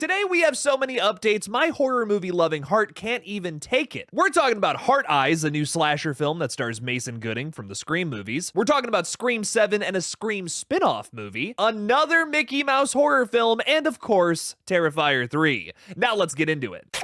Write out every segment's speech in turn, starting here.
Today we have so many updates, my horror movie loving heart can't even take it. We're talking about Heart Eyes, a new slasher film that stars Mason Gooding from the Scream movies. We're talking about Scream 7 and a Scream spin-off movie, another Mickey Mouse horror film, and of course, Terrifier 3. Now let's get into it.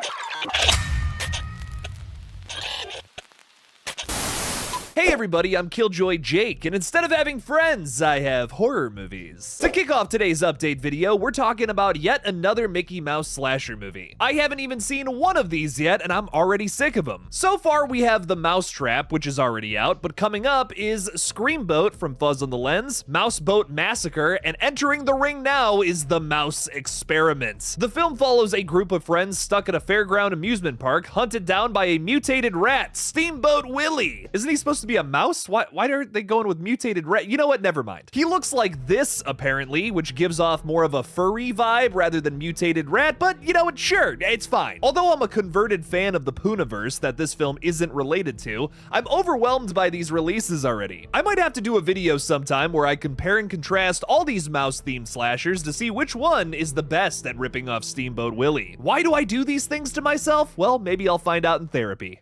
Hey everybody, I'm Killjoy Jake, and instead of having friends, I have horror movies. To kick off today's update video, we're talking about yet another Mickey Mouse slasher movie. I haven't even seen one of these yet, and I'm already sick of them. So far, we have The Mousetrap, which is already out, but coming up is Screamboat from Fuzz on the Lens, Mouseboat Massacre, and entering the ring now is The Mouse Experiment. The film follows a group of friends stuck at a fairground amusement park, hunted down by a mutated rat, Steamboat Willie. Isn't he supposed to be a mouse? Why aren't they going with mutated rat? You know what? Never mind. He looks like this, apparently, which gives off more of a furry vibe rather than mutated rat, but you know what? Sure, it's fine. Although I'm a converted fan of the Pooniverse that this film isn't related to, I'm overwhelmed by these releases already. I might have to do a video sometime where I compare and contrast all these mouse-themed slashers to see which one is the best at ripping off Steamboat Willie. Why do I do these things to myself? Well, maybe I'll find out in therapy.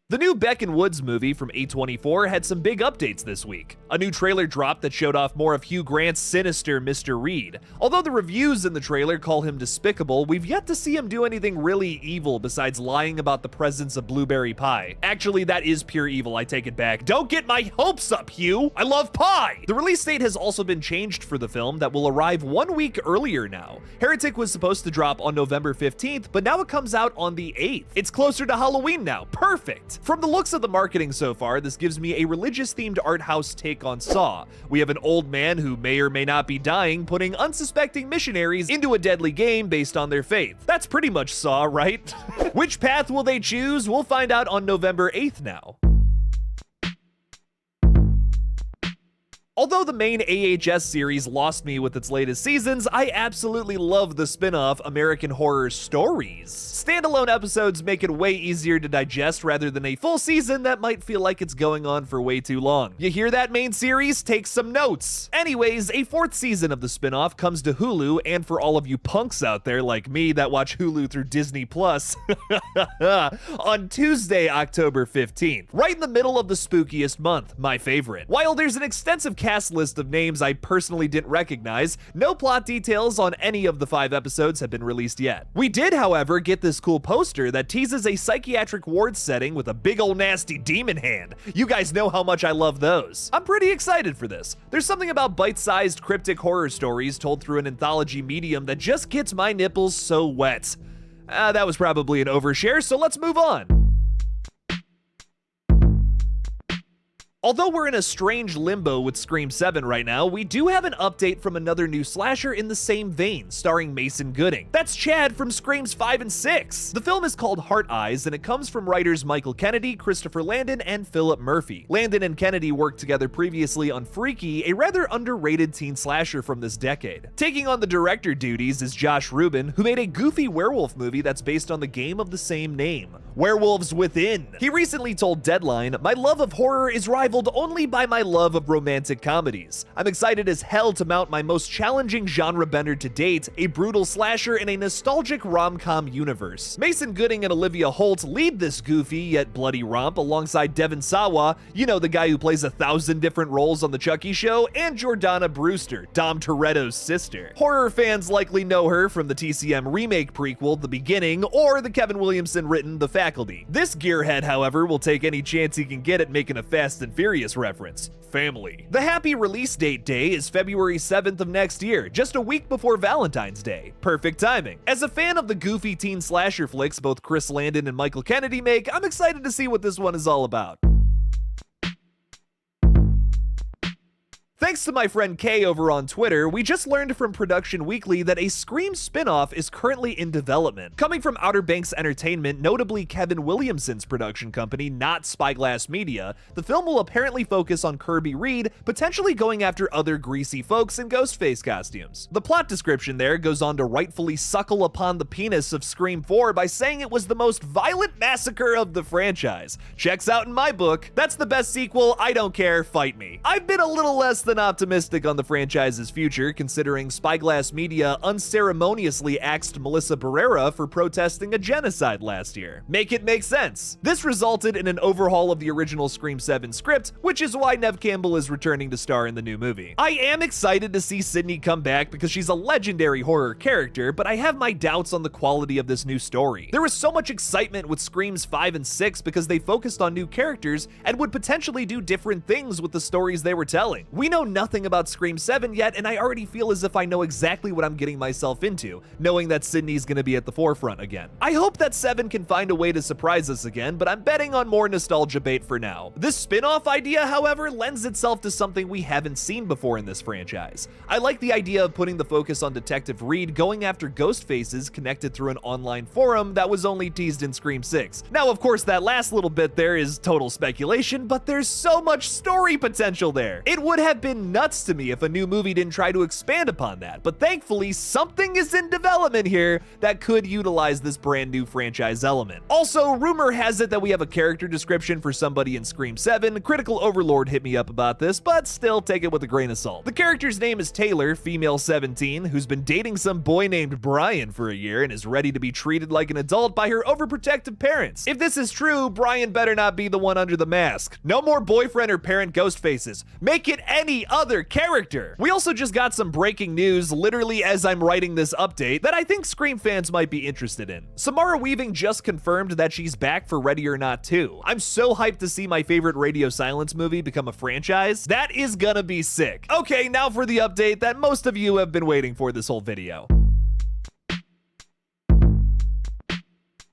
The new Beck and Woods movie from A24 had some big updates this week. A new trailer dropped that showed off more of Hugh Grant's sinister Mr. Reed. Although the reviews in the trailer call him despicable, we've yet to see him do anything really evil besides lying about the presence of blueberry pie. Actually, that is pure evil, I take it back. Don't get my hopes up, Hugh! I love pie! The release date has also been changed for the film that will arrive 1 week earlier now. Heretic was supposed to drop on November 15th, but now it comes out on the 8th. It's closer to Halloween now. Perfect! From the looks of the marketing so far, this gives me a religious-themed art house take on Saw. We have an old man who may or may not be dying, putting unsuspecting missionaries into a deadly game based on their faith. That's pretty much Saw, right? Which path will they choose? We'll find out on November 8th now. Although the main AHS series lost me with its latest seasons, I absolutely love the spin-off American Horror Stories. Standalone episodes make it way easier to digest rather than a full season that might feel like it's going on for way too long. You hear that, main series? Take some notes. Anyways, a 4th season of the spin-off comes to Hulu, and for all of you punks out there like me that watch Hulu through Disney Plus, on Tuesday, October 15th. Right in the middle of the spookiest month, my favorite. While there's an extensive cast list of names I personally didn't recognize, no plot details on any of the 5 episodes have been released yet. We did, however, get this cool poster that teases a psychiatric ward setting with a big ol' nasty demon hand. You guys know how much I love those. I'm pretty excited for this. There's something about bite-sized cryptic horror stories told through an anthology medium that just gets my nipples so wet. That was probably an overshare, so let's move on. Although we're in a strange limbo with Scream 7 right now, we do have an update from another new slasher in the same vein, starring Mason Gooding. That's Chad from Screams 5 and 6. The film is called Heart Eyes, and it comes from writers Michael Kennedy, Christopher Landon, and Philip Murphy. Landon and Kennedy worked together previously on Freaky, a rather underrated teen slasher from this decade. Taking on the director duties is Josh Rubin, who made a goofy werewolf movie that's based on the game of the same name, Werewolves Within. He recently told Deadline, "My love of horror is rivaled only by my love of romantic comedies. I'm excited as hell to mount my most challenging genre bender to date, a brutal slasher in a nostalgic rom-com universe." Mason Gooding and Olivia Holt lead this goofy yet bloody romp alongside Devon Sawa, you know, the guy who plays 1,000 different roles on The Chucky Show, and Jordana Brewster, Dom Toretto's sister. Horror fans likely know her from the TCM remake prequel, The Beginning, or the Kevin Williamson written The Faculty. This gearhead, however, will take any chance he can get at making a Fast and Furious reference. Family. The happy release date day is February 7th of next year, just a week before Valentine's Day. Perfect timing. As a fan of the goofy teen slasher flicks both Chris Landon and Michael Kennedy make, I'm excited to see what this one is all about. Thanks to my friend Kay over on Twitter, we just learned from Production Weekly that a Scream spin-off is currently in development. Coming from Outer Banks Entertainment, notably Kevin Williamson's production company, not Spyglass Media, the film will apparently focus on Kirby Reed, potentially going after other greasy folks in ghostface costumes. The plot description there goes on to rightfully suckle upon the penis of Scream 4 by saying it was the most violent massacre of the franchise. Checks out in my book. That's the best sequel, I don't care, fight me. I've been a little less than than optimistic on the franchise's future, considering Spyglass Media unceremoniously axed Melissa Barrera for protesting a genocide last year. Make it make sense. This resulted in an overhaul of the original Scream 7 script, which is why Neve Campbell is returning to star in the new movie. I am excited to see Sydney come back because she's a legendary horror character, but I have my doubts on the quality of this new story. There was so much excitement with Screams 5 and 6 because they focused on new characters and would potentially do different things with the stories they were telling. We know nothing about Scream 7 yet, and I already feel as if I know exactly what I'm getting myself into, knowing that Sydney's gonna be at the forefront again. I hope that 7 can find a way to surprise us again, but I'm betting on more nostalgia bait for now. This spin-off idea, however, lends itself to something we haven't seen before in this franchise. I like the idea of putting the focus on Detective Reed going after ghost faces connected through an online forum that was only teased in Scream 6. Now, of course, that last little bit there is total speculation, but there's so much story potential there. It would have been nuts to me if a new movie didn't try to expand upon that, but thankfully, something is in development here that could utilize this brand new franchise element. Also, rumor has it that we have a character description for somebody in Scream 7. Critical Overlord hit me up about this, but still take it with a grain of salt. The character's name is Taylor, female 17, who's been dating some boy named Brian for a year and is ready to be treated like an adult by her overprotective parents. If this is true, Brian better not be the one under the mask. No more boyfriend or parent ghost faces. Make it any other character. We also just got some breaking news literally as I'm writing this update that I think Scream fans might be interested in. Samara Weaving just confirmed that she's back for Ready or Not 2. I'm so hyped to see my favorite Radio Silence movie become a franchise. That is gonna be sick. Okay, now for the update that most of you have been waiting for this whole video.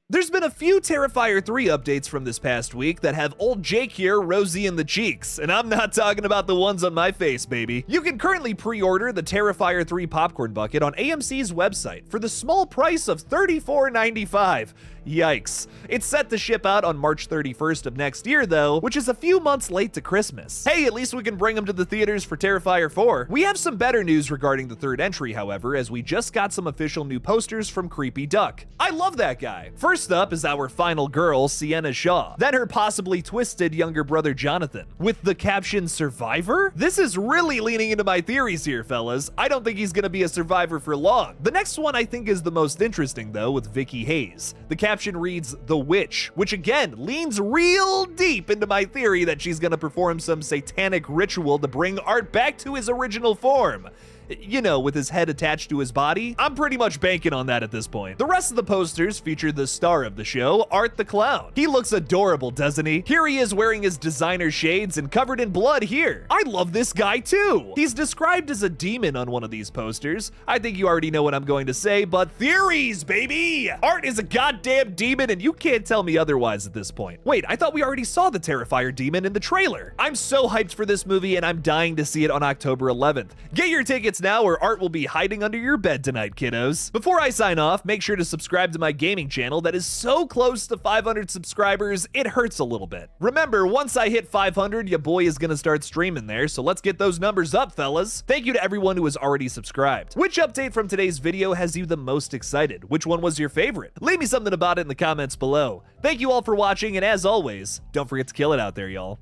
There's been a few Terrifier 3 updates from this past week that have old Jake here rosy in the cheeks, and I'm not talking about the ones on my face, baby. You can currently pre-order the Terrifier 3 popcorn bucket on AMC's website for the small price of $34.95. Yikes. It's set to ship out on March 31st of next year though, which is a few months late to Christmas. Hey, at least we can bring them to the theaters for Terrifier 4. We have some better news regarding the third entry, however, as we just got some official new posters from Creepy Duck. I love that guy. First up is our final girl, Sienna Shaw, then her possibly twisted younger brother Jonathan, with the caption Survivor? This is really leaning into my theories here, fellas. I don't think he's gonna be a survivor for long. The next one I think is the most interesting though, with Vicky Hayes. The caption reads The Witch, which again leans real deep into my theory that she's gonna perform some satanic ritual to bring Art back to his original form. You know, with his head attached to his body. I'm pretty much banking on that at this point. The rest of the posters feature the star of the show, Art the Clown. He looks adorable, doesn't he? Here he is wearing his designer shades and covered in blood here. I love this guy too. He's described as a demon on one of these posters. I think you already know what I'm going to say, but theories, baby! Art is a goddamn demon and you can't tell me otherwise at this point. Wait, I thought we already saw the Terrifier demon in the trailer. I'm so hyped for this movie and I'm dying to see it on October 11th. Get your tickets now or Art will be hiding under your bed tonight, kiddos. Before I sign off, make sure to subscribe to my gaming channel that is so close to 500 subscribers, it hurts a little bit. Remember, once I hit 500, your boy is gonna start streaming there, so let's get those numbers up, fellas. Thank you to everyone who has already subscribed. Which update from today's video has you the most excited? Which one was your favorite? Leave me something about it in the comments below. Thank you all for watching, and as always, don't forget to kill it out there, y'all.